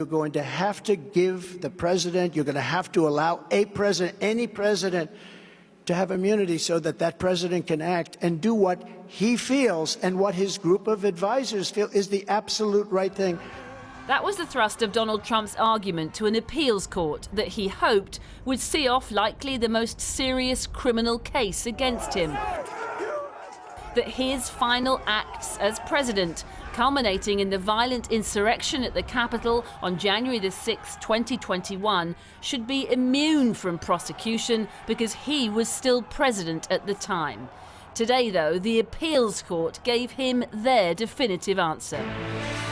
You're going to have to give the president, you're going to have to allow a president, any president, to have immunity so that that president can act and do what he feels and what his group of advisors feel is the absolute right thing. That was the thrust of Donald Trump's argument to an appeals court that he hoped would see off likely the most serious criminal case against him. That his final acts as president, culminating in the violent insurrection at the Capitol on January the 6th, 2021, should be immune from prosecution because he was still president at the time. Today, though, the appeals court gave him their definitive answer.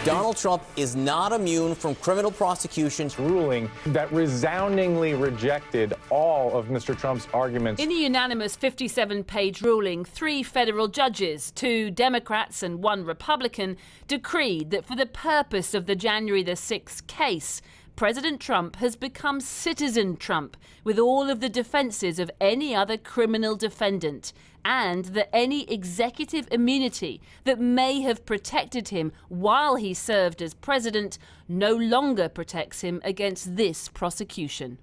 Donald Trump is not immune from criminal prosecutions. Ruling that resoundingly rejected all of Mr. Trump's arguments. In a unanimous 57-page ruling, 3 federal judges, 2 Democrats and 1 Republican, decreed that for the purpose of the January the 6th case, President Trump has become Citizen Trump with all of the defenses of any other criminal defendant, and that any executive immunity that may have protected him while he served as president no longer protects him against this prosecution.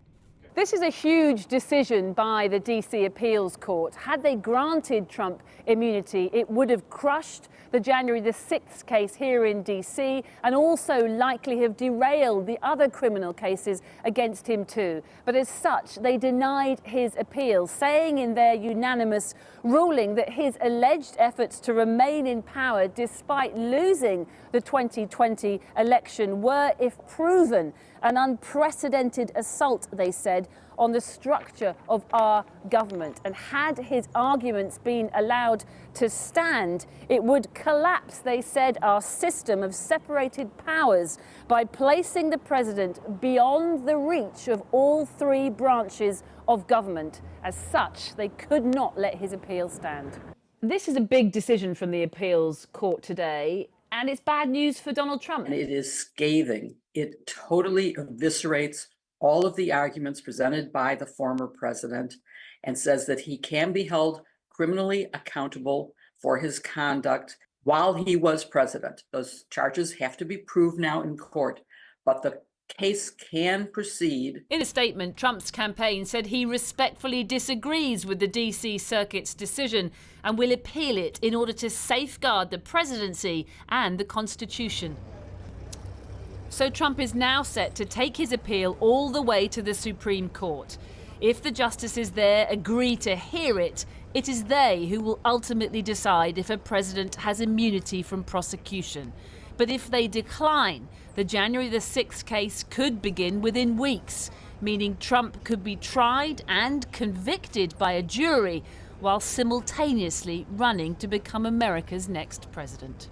This is a huge decision by the DC Appeals Court. Had they granted Trump immunity, it would have crushed the January the 6th case here in DC and also likely have derailed the other criminal cases against him too. But as such, they denied his appeal, saying in their unanimous ruling that his alleged efforts to remain in power despite losing the 2020 election were, if proven, an unprecedented assault, they said, on the structure of our government. And had his arguments been allowed to stand, it would collapse, they said, our system of separated powers by placing the president beyond the reach of all 3 branches of government. As such, they could not let his appeal stand. This is a big decision from the appeals court today, and it's bad news for Donald Trump. And it is scathing. It totally eviscerates all of the arguments presented by the former president and says that he can be held criminally accountable for his conduct while he was president. Those charges have to be proved now in court, but the case can proceed. In a statement, Trump's campaign said he respectfully disagrees with the DC Circuit's decision and will appeal it in order to safeguard the presidency and the Constitution. So Trump is now set to take his appeal all the way to the Supreme Court. If the justices there agree to hear it, it is they who will ultimately decide if a president has immunity from prosecution. But if they decline, the January the 6th case could begin within weeks, meaning Trump could be tried and convicted by a jury while simultaneously running to become America's next president.